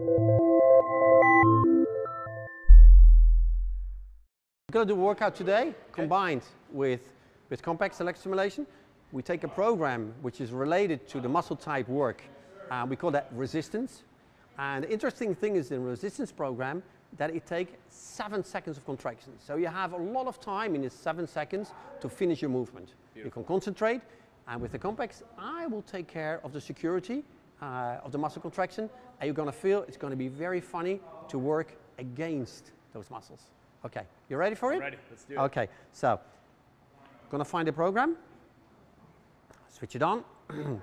We're going to do a workout today combined with Compex electrostimulation. We take a program which is related to the muscle type work. We call that resistance. And the interesting thing is in the resistance program that it takes 7 seconds of contraction. So you have a lot of time in this 7 seconds to finish your movement. Beautiful. You can concentrate, and with the Compex, I will take care of the security of the muscle contraction, and you're going to feel it's going to be very funny to work against those muscles. Okay, you ready for it? I'm ready, let's do it. Okay, so going to find the program, switch it on, and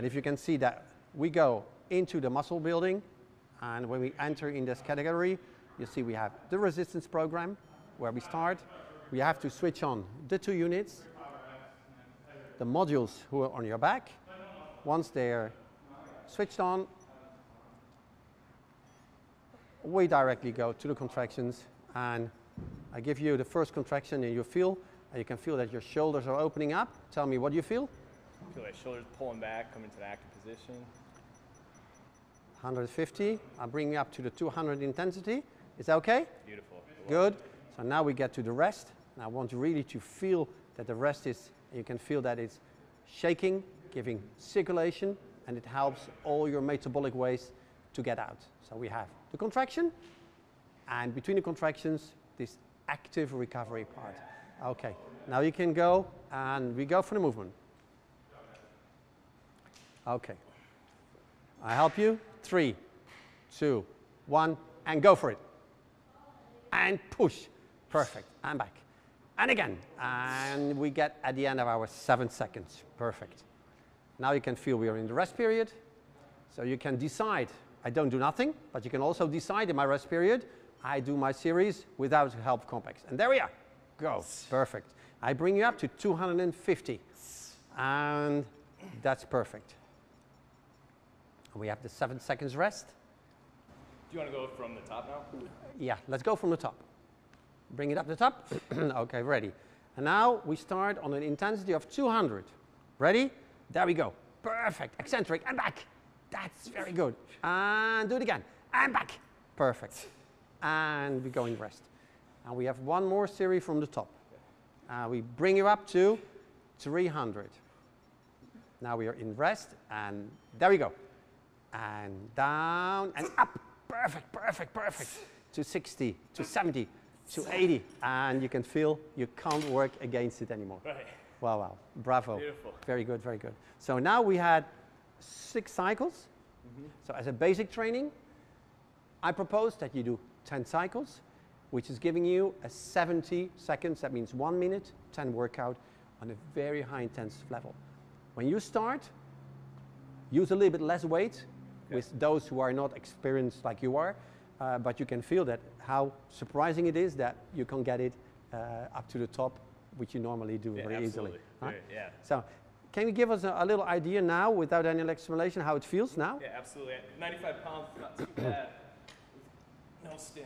if you can see that we go into the muscle building, and when we enter in this category, you see we have the resistance program where we start. We have to switch on the 2 units, the modules who are on your back. Once they're switched on, we directly go to the contractions, and I give you the first contraction and you can feel that your shoulders are opening up. Tell me, what do you feel? I feel my shoulders pulling back, coming to an active position. 150, I'll bring you up to the 200 intensity. Is that okay? Beautiful. Good. So now we get to the rest. And I want you really to feel that the rest is, you can feel that it's shaking, giving circulation, and it helps all your metabolic waste to get out. So we have the contraction, and between the contractions, this active recovery part. Okay, now you can go, and we go for the movement. Okay, I help you. 3, 2, 1, and go for it. And push. Perfect. And back. And again. And we get at the end of our 7 seconds. Perfect. Now you can feel we are in the rest period. So you can decide, I don't do nothing, but you can also decide in my rest period, I do my series without help of Compex. And there we are. Go. Perfect. I bring you up to 250. And that's perfect. We have the 7 seconds rest. Do you want to go from the top now? Yeah, let's go from the top. Bring it up the top. Okay, ready. And now we start on an intensity of 200. Ready? There we go. Perfect. Eccentric and back. That's very good. And do it again. And back. Perfect. And we go in rest. And we have one more series from the top. We bring you up to 300. Now we are in rest, and there we go. And down and up. Perfect, perfect, perfect. To 60, to 70, to 80. And you can feel you can't work against it anymore. Right. Wow, wow. Bravo. Beautiful. Very good, very good. So now we had 6 cycles. So as a basic training, I propose that you do 10 cycles, which is giving you a 70 seconds. That means 1 minute, 10 workout on a very high intensive level. When you start, use a little bit less weight with those who are not experienced like you are, but you can feel that how surprising it is that you can get it up to the top, which you normally do very easily. Huh? Yeah. So can you give us a little idea now, without any stimulation, how it feels now? Yeah, absolutely. 95 pounds, not too bad. No stim.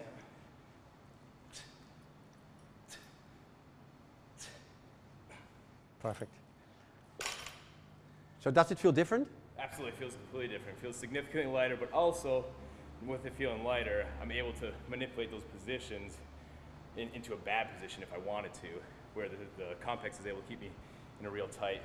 Perfect. So does it feel different? Absolutely, feels completely different. Feels significantly lighter, but also with it feeling lighter, I'm able to manipulate those positions into a bad position if I wanted to, where the Compex is able to keep me in a real tight,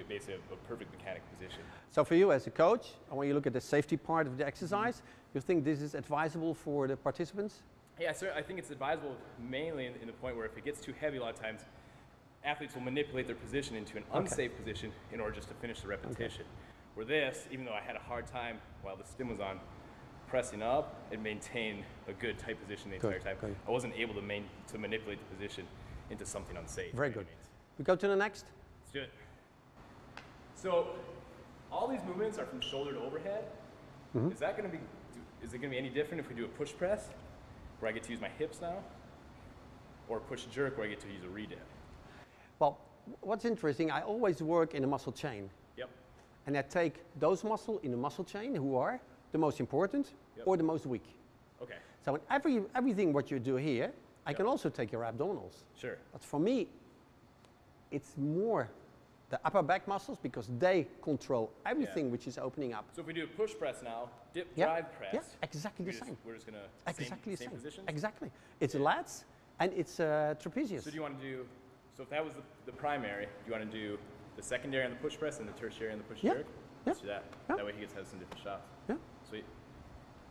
basically a perfect mechanic position. So for you as a coach, and when you look at the safety part of the exercise, you think this is advisable for the participants? Yeah, sir, I think it's advisable mainly in the point where if it gets too heavy, a lot of times athletes will manipulate their position into an unsafe position in order just to finish the repetition. Where this, even though I had a hard time while the stim was on, pressing up and maintain a good tight position the entire time. I wasn't able to manipulate the position into something unsafe. Very good. We go to the next. Let's do it. So all these movements are from shoulder to overhead. Is that going to be? Is it going to be any different if we do a push press, where I get to use my hips now, or a push jerk, where I get to use a redip? Well, what's interesting, I always work in a muscle chain. Yep. And I take those muscles in the muscle chain who are the most important or the most weak. Okay. So in everything what you do here, I can also take your abdominals. Sure. But for me, it's more the upper back muscles because they control everything which is opening up. So if we do a push press now, dip, drive press. Yeah, exactly the same. We're just going to exactly same positions? Exactly. It's lats and it's trapezius. So do you want to do, so if that was the primary, do you want to do the secondary on the push press and the tertiary on the push jerk? Let's do that. That way he gets to have some different shots. Yeah. Sweet.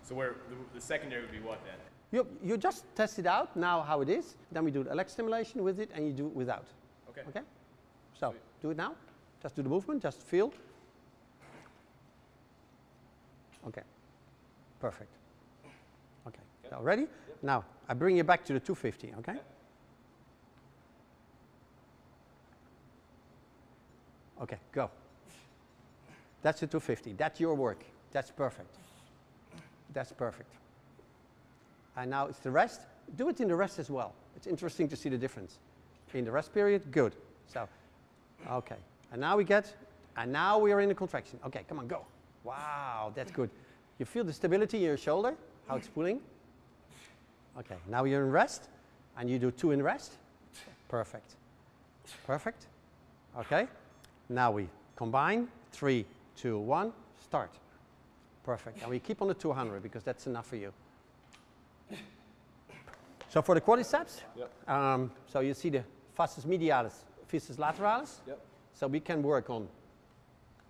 So where the secondary would be what then? You just test it out now how it is. Then we do the leg stimulation with it and you do it without. Okay. Okay? So Sweet. do it now. Just do the movement, just feel. Okay. Perfect. Okay. Good. So ready? Yep. Now I bring you back to the 250, okay? Okay, go. That's the 250. That's your work. That's perfect. That's perfect. And now it's the rest. Do it in the rest as well. It's interesting to see the difference. In the rest period, good. So, okay. And now now we are in the contraction. Okay, come on, go. Wow, that's good. You feel the stability in your shoulder, how it's pulling. Okay, now you're in rest, and you do 2 in rest. Perfect. Perfect. Okay. Now we combine. 3, 2, 1, start. Perfect. And we keep on the 200 because that's enough for you. So for the quadriceps, so you see the fascius medialis, fascius lateralis. So we can work on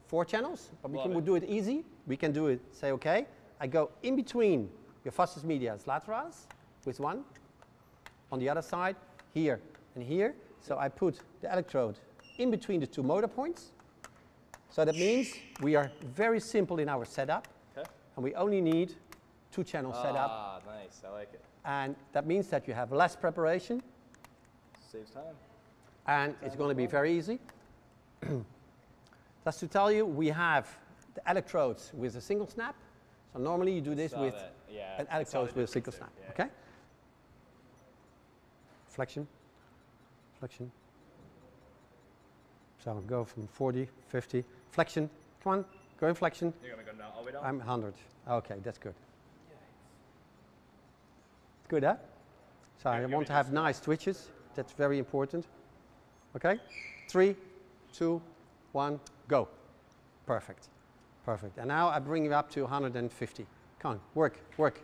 4 channels, but we can do it easy. We can do it, say, okay, I go in between your fascius medialis lateralis with 1. On the other side, here and here. So I put the electrode in between the 2 motor points. So that means we are very simple in our setup. And we only need 2 channel setup. Ah, nice. I like it. And that means that you have less preparation. Saves time. And it's going to be very easy. Just to tell you, we have the electrodes with a single snap. So normally you do this with an electrode with a single snap. Okay? Flexion. Flexion. So go from 40, 50. Flexion. Come on. Go in flexion. You're going to go down, all the way down? I'm 100. Okay, that's good. Good, huh? So I want to have nice twitches. That's very important. Okay? 3, 2, 1, go. Perfect. Perfect. And now I bring you up to 150. Come on, work, work.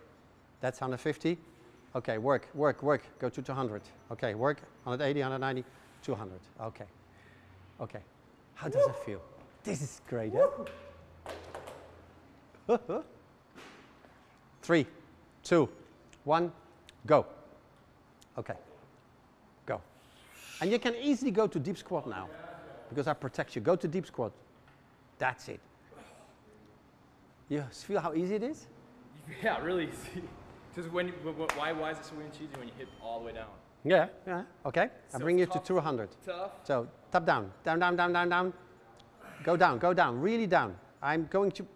That's 150. Okay, work, work, work. Go to 200. Okay, work. 180, 190, 200. Okay. Okay. How does it feel? This is great, huh? 3, 2, 1, go. Okay. Go. And you can easily go to deep squat now because I protect you. Go to deep squat. That's it. You feel how easy it is? Yeah, really easy. Just why is it so easy when you hit all the way down? Yeah, yeah. Okay. So I bring you tough, to 200. Tough. So top down, down, down, down, down, down. Go down, really down. I'm going to,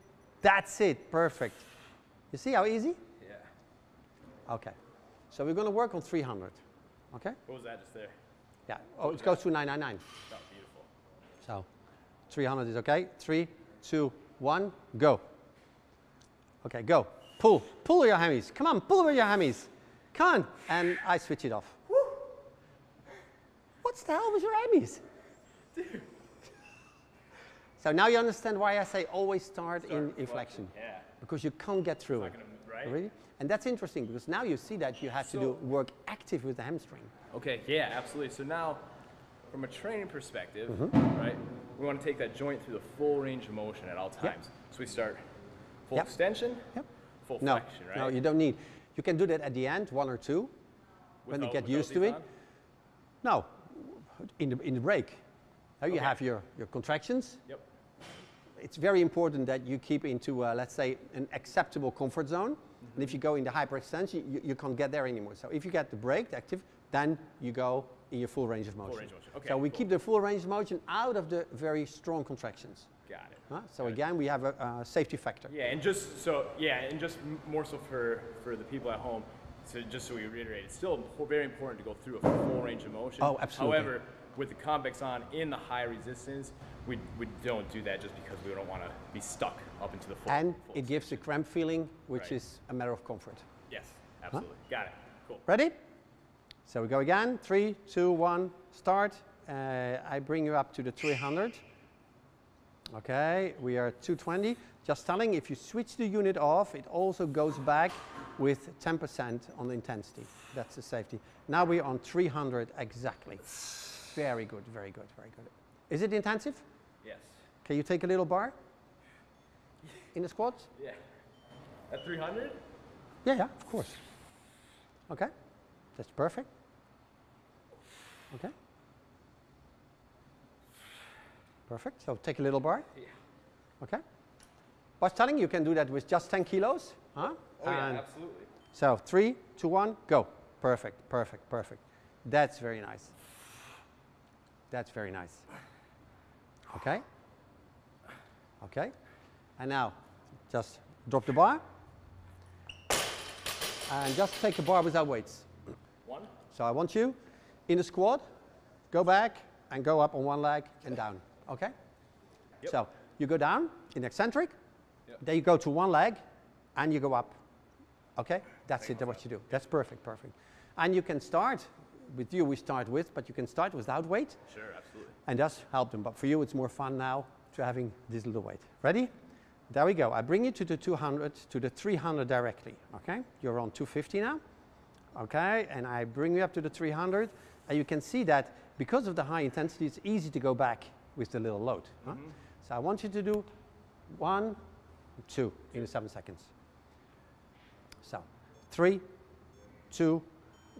that's it, perfect. You see how easy? Yeah. Okay. So we're going to work on 300. Okay? What was that just there? Yeah. Oh, it goes to 999. Oh, beautiful. So 300 is okay. 3, 2, 1, go. Okay, go. Pull. Pull your hammies. Come on, pull with your hammies. Come on. And I switch it off. Woo. What's the hell with your hammies? Dude. So now you understand why I say always start in flexion. Yeah. Because you can't get through it. Right? Really? And that's interesting because now you see that you have to do work active with the hamstring. Okay, yeah, absolutely. So now, from a training perspective, right, we want to take that joint through the full range of motion at all times. So we start full extension, full flexion, right? No, you don't need. You can do that at the end, 1 or 2, when you get used to it. No, in the break. Now you have your contractions. Yep. It's very important that you keep into, let's say, an acceptable comfort zone. And if you go in the hyperextension, you can't get there anymore. So if you get the break, the active, then you go in your full range of motion. Full range of motion. Okay, so we keep the full range of motion out of the very strong contractions. Got it. So again, we have a safety factor. Yeah, and just more so for the people at home. So just so we reiterate, it's still very important to go through a full range of motion. Oh, absolutely. However, with the Compex on in the high resistance, we don't do that just because we don't want to be stuck up into the full. And it gives a cramp feeling, which is a matter of comfort. Yes, absolutely. Got it. Cool. Ready? So we go again. 3, 2, 1, start. I bring you up to the 300. Okay, we are at 220. Just telling, if you switch the unit off, it also goes back with 10% on the intensity. That's the safety. Now we're on 300 exactly. Very good, very good, very good. Is it intensive? Yes. Can you take a little bar in the squats? Yeah. At 300? Yeah, yeah, of course. Okay, that's perfect. Okay. Perfect, so take a little bar. Yeah. Okay. I was telling you can do that with just 10 kilos. Huh? Oh yeah, absolutely. So 3, 2, 1, go. Perfect, perfect, perfect. That's very nice. That's very nice. Okay. Okay. And now just drop the bar. And just take a bar without weights. 1. So I want you in the squat, go back and go up on one leg and down. Okay? Yep. So you go down in eccentric, yep. then you go to one leg and you go up. Okay? That's it, that's what you do. That's perfect, perfect. And you can start, with you we start with, but you can start without weight. Sure, absolutely. And just help them. But for you it's more fun now to having this little weight. Ready? There we go. I bring you to the 200, to the 300 directly. Okay? You're on 250 now. Okay? And I bring you up to the 300. And you can see that because of the high intensity, it's easy to go back with the little load. Huh? So I want you to do 1, 2 in 7 seconds. So 3, 2,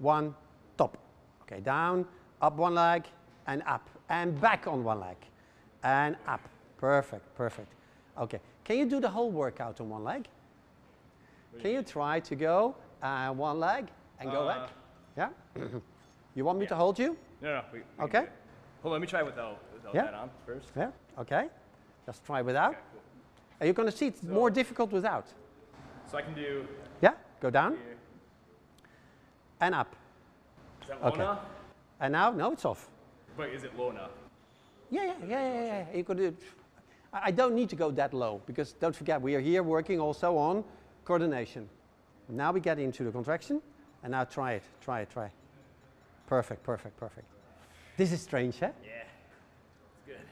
1, top. Okay, down, up one leg, and up, and back on one leg, and up. Perfect, perfect. Okay, can you do the whole workout on one leg? Can you try to go one leg and go back? Yeah? You want me to hold you? No, we okay. Hold on, let me try without that on first. Yeah, okay. Just try without. Okay, cool. Are you going to see it's more difficult without? So I can do... Yeah, go down. Here. And up. Is that low enough? And now, no, it's off. But is it low enough? Yeah. You could do it. I don't need to go that low because don't forget we are here working also on coordination. Now we get into the contraction and now try it. Perfect, perfect, perfect. This is strange, huh? Yeah, it's good.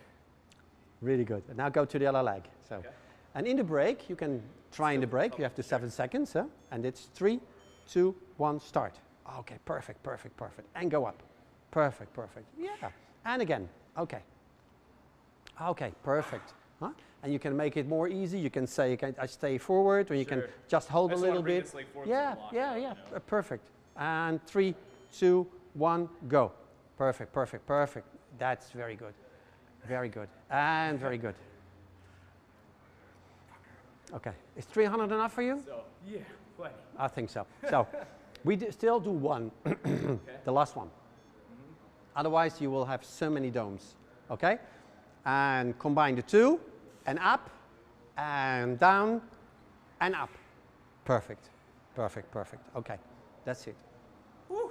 Really good. And now go to the other leg. So, okay. And in the break, you can try in the break. You have the 7 seconds, huh? And it's 3, 2, 1, start. Okay, perfect, perfect, perfect. And go up. Perfect, perfect. Yeah. And again. Okay. Okay, perfect. Huh? And you can make it more easy. You can say, I stay forward, or you can just hold a little bit. This, like, Yeah. You know? Perfect. And 3, 2, 1, go. Perfect, perfect, perfect. That's very good. Very good. And very good. Okay. Is 300 enough for you? So, yeah, plenty. I think so. So, we still do one, Okay. the last one. Otherwise, you will have so many domes. Okay? And combine the two, and up, and down, and up. Perfect. Perfect, perfect. Okay. That's it. Woo.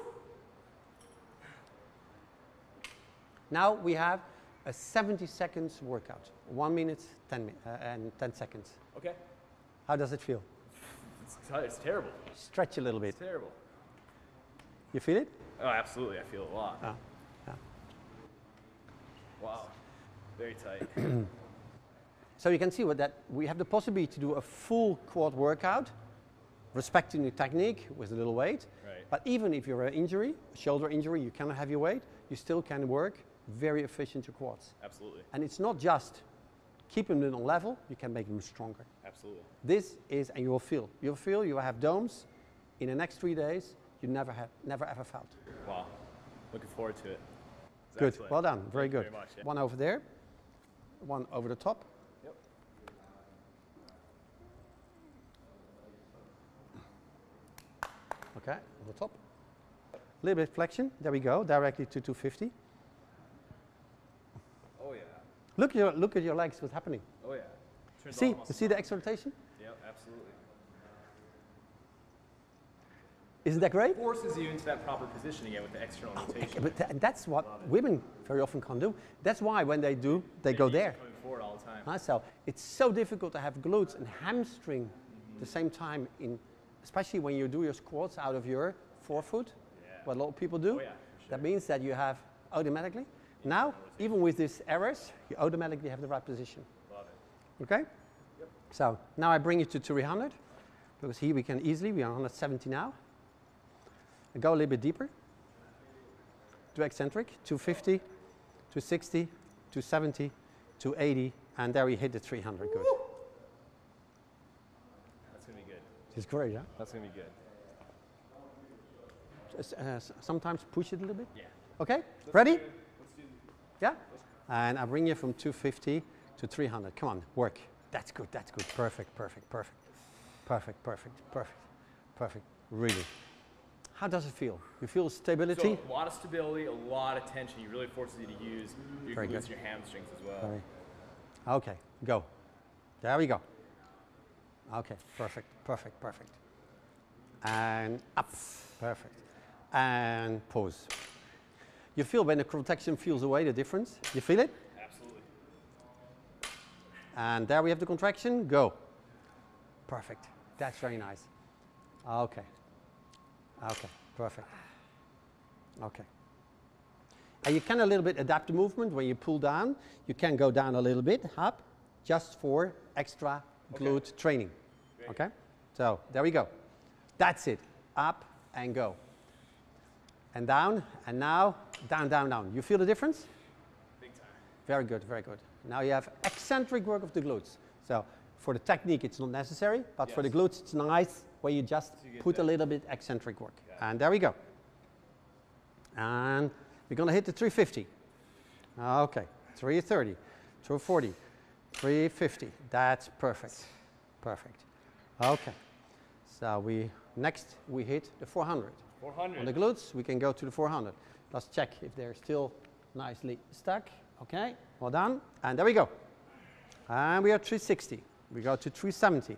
Now we have a 70 seconds workout. 1 minute, 10 and 10 seconds. Okay. How does it feel? It's terrible. Stretch a little bit. It's terrible. You feel it? Oh, absolutely. I feel it a lot. Oh, yeah. Wow. Very tight. So you can see what that we have the possibility to do a full quad workout, respecting the technique with a little weight. Right. But even if you're an injury, a shoulder injury, you cannot have your weight, you still can work very efficient your quads. Absolutely. And it's not just keeping them on level, you can make them stronger. Absolutely. This is, and you'll feel you will have domes in the next 3 days you never ever felt. Wow. Looking forward to it. Good, Exactly. well done, very Thank you good. very much, yeah. One over there, one over the top. Yep. Okay, on the top. A little bit flexion, there we go, directly to 250. Oh yeah. Look at your legs, what's happening. Oh yeah. Turns See, all you muscles see the on. exaltation? Yep, absolutely. Isn't that great? Forces you into that proper position again with the external rotation. But and that's what women very often can't do. That's why when they do, they go there. Coming forward all the time. So it's so difficult to have glutes and hamstring at the same time, especially when you do your squats out of your forefoot, Yeah. what a lot of people do. Oh yeah, for sure. That means that you have automatically, Now, even with these errors, you automatically have the right position. Love it. Okay? Yep. So now I bring you to 300, because here we can easily, we are 170 now. And go a little bit deeper. To eccentric, 250, 260, 270, 280, and there we hit the 300. Good. That's going to be good. It's great, huh? That's going to be good. Just, sometimes push it a little bit. Yeah. Okay, ready? Let's do Yeah? And I bring you from 250 to 300. Come on, work. That's good, that's good. Perfect, perfect, perfect. Perfect, perfect, perfect, perfect. Really. How does it feel? You feel stability? So a lot of stability, a lot of tension. You really forces you to use your Very glutes good. and your hamstrings as well. Very. Okay, go. There we go. Okay, perfect, perfect, perfect. And up, perfect. And pause. You feel when the contraction feels away the difference? You feel it? Absolutely. And there we have the contraction, go. Perfect, that's very nice. Okay, okay, perfect. Okay. And you can a little bit adapt the movement when you pull down. You can go down a little bit, up, just for extra glute training. Great. Okay? So there we go. That's it, up and go. And down, and now down, down, down. You feel the difference? Big time. Very good, very good. Now you have eccentric work of the glutes. So for the technique, it's not necessary, but for the glutes, it's nice where you just put a little bit eccentric work. And there we go. And we're going to hit the 350. Okay, 330, 240, 350. That's perfect. Perfect. Okay. So next we hit the 400. 400. On the glutes, we can go to the 400. Let's check if they're still nicely stuck. Okay, well done. And there we go. And we are 360. We go to 370,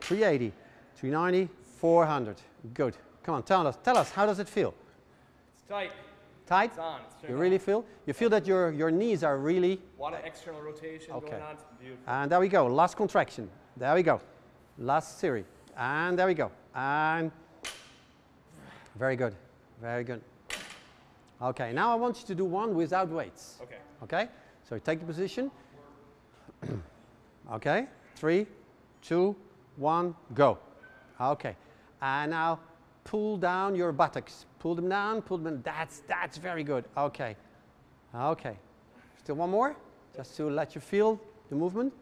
380, 390, 400. Good. Come on, tell us, how does it feel? It's tight. Tight? It's on. It's You really feel? You feel that your knees are really... A lot of external rotation going on. It's beautiful. And there we go. Last contraction. There we go. Last series. And there we go. And very good. Very good. Okay, now I want you to do one without weights. Okay. Okay? So you take the position. Okay. 3, 2, 1, go. Okay. And now pull down your buttocks. Pull them down, pull them down. That's very good. Okay. Okay. Still one more, just to let you feel the movement.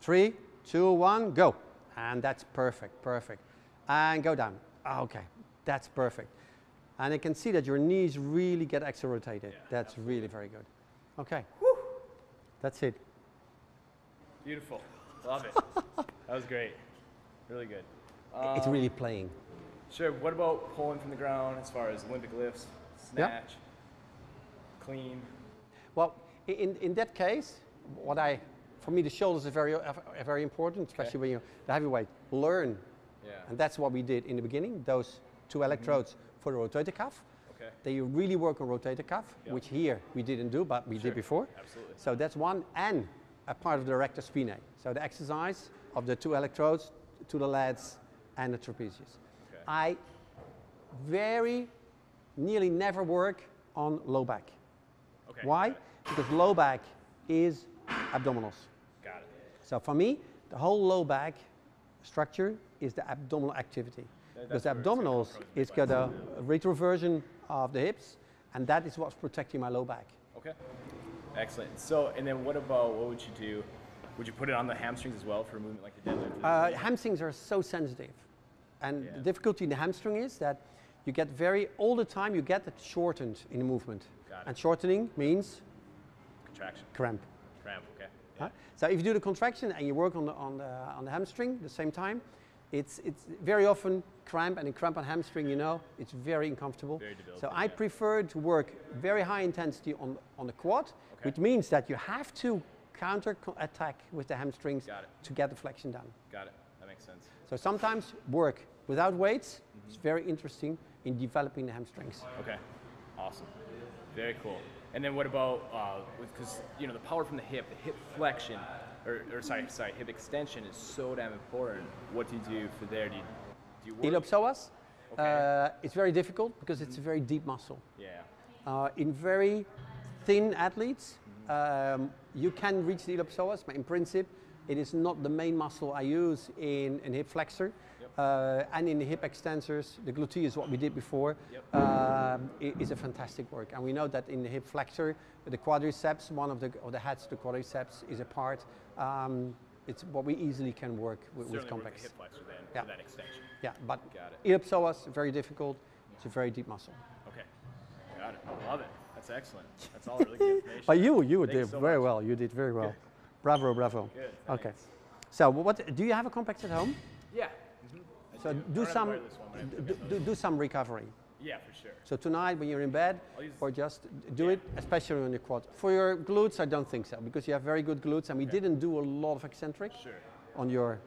3, 2, 1, go. And that's perfect, perfect. And go down. Okay, that's perfect. And I can see that your knees really get extra rotated. Yeah, that's absolutely. really very good. Okay. That's it. Beautiful. Love it. That was great. Really good. It's really playing. Sure. What about pulling from the ground as far as Olympic lifts, snatch, clean? Well, in that case, for me, the shoulders are very important, especially when you're the heavyweight. Learn, and that's what we did in the beginning. Those two electrodes for the rotator cuff. Okay. They really work on rotator cuff, which here we didn't do, but we did before. Absolutely. So that's one, and a part of the rectus spinae. So the exercise of the two electrodes to the lats and the trapezius. Okay. I nearly never work on low back. Okay. Why? Because low back is abdominals. Got it. So for me, the whole low back structure is the abdominal activity. Because the abdominals is got a retroversion of the hips, and that is what's protecting my low back. Okay. Excellent. So, and then what would you do? Would you put it on the hamstrings as well for a movement like the deadlift? Hamstrings are so sensitive. And Yeah. the difficulty in the hamstring is that you get all the time you get it shortened in the movement. Got it. And shortening means Contraction. cramp. Cramp. Okay. Huh? So if you do the contraction and you work on the hamstring at the same time, it's very often cramp, and in cramp on hamstring, it's very uncomfortable. Very debilitating, So I yeah. prefer to work very high intensity on the quad, which means that you have to attack with the hamstrings to get the flexion done. Got it. That makes sense. So sometimes work without weights is very interesting in developing the hamstrings. Okay. Awesome. Very cool. And then what about, because the power from the hip flexion, hip extension is so damn important. What do you do for there? Do you work? Iliopsoas? Okay. It's very difficult because it's a very deep muscle. Yeah. In very thin athletes, you can reach the iliopsoas, but in principle, it is not the main muscle I use in hip flexor. Yep. And in the hip extensors, the gluteus, what we did before, is a fantastic work. And we know that in the hip flexor, the quadriceps, one of the heads of the quadriceps is a part. It's what we easily can work with Compex. Work the hip flexor then, for that extension. Yeah, but Got it. iliopsoas, very difficult. It's a very deep muscle. Okay, got it. Love it. That's excellent. That's all really good information. But you did so very much. well. You did very well. Good. Bravo, bravo. Good. Okay. Thanks. So, what do you have a Compex at home? Yeah. So do some recovery. Yeah, for sure. So tonight when you're in bed, or just do it, especially on your quad. For your glutes, I don't think so, because you have very good glutes, and we didn't do a lot of eccentric on your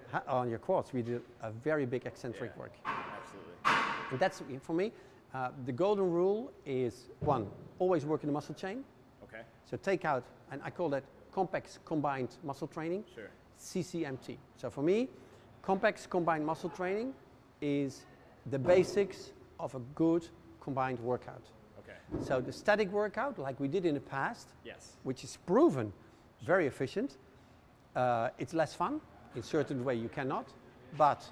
quads. We did a very big eccentric work. Absolutely. And that's, for me, the golden rule is, one, always work in the muscle chain. Okay. So take out, and I call that Compex combined muscle training, Sure. CCMT. So for me, Compex combined muscle training is the basics of a good combined workout. Okay. So the static workout, like we did in the past, Yes. which is proven very efficient, it's less fun. In certain way you cannot, but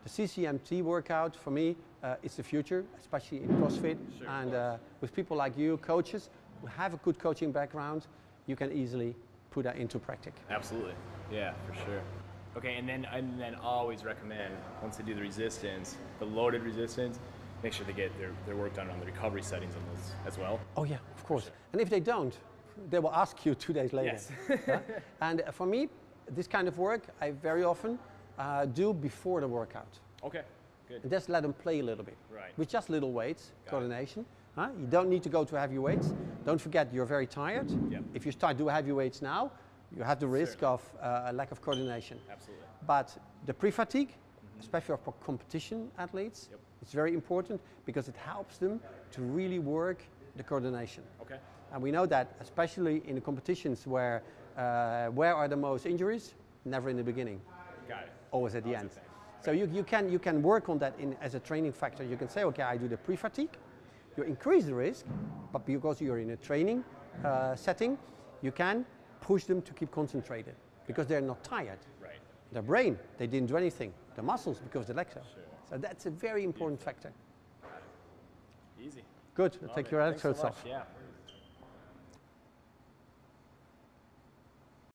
the CCMT workout for me is the future, especially in CrossFit. Sure, and with people like you, coaches who have a good coaching background, you can easily put that into practice. Absolutely. Yeah, for sure. Okay, and then always recommend, once they do the resistance, the loaded resistance, make sure they get their work done on the recovery settings on those as well. Oh yeah, of course. Sure. And if they don't, they will ask you 2 days later. Yes. And for me, this kind of work I very often do before the workout. Okay, good. And just let them play a little bit. Right. With just little weights, Got coordination. You don't need to go to heavy weights. Don't forget you're very tired. Yep. If you start doing heavy weights now, you have the risk of a lack of coordination. Absolutely. But the pre-fatigue, especially for competition athletes, it's very important because it helps them to really work the coordination. Okay. And we know that, especially in the competitions where are the most injuries? Never in the beginning, Got it. always at the end. Right. So you can work on that as a training factor. You can say, okay, I do the pre-fatigue. You increase the risk, but because you're in a training setting, you can push them to keep concentrated because they're not tired. Right. Their brain, they didn't do anything. The muscles, because the legs are. Sure. So that's a very important factor. Easy. Good, Love take it. your Thanks so electrodes much. off. Yeah.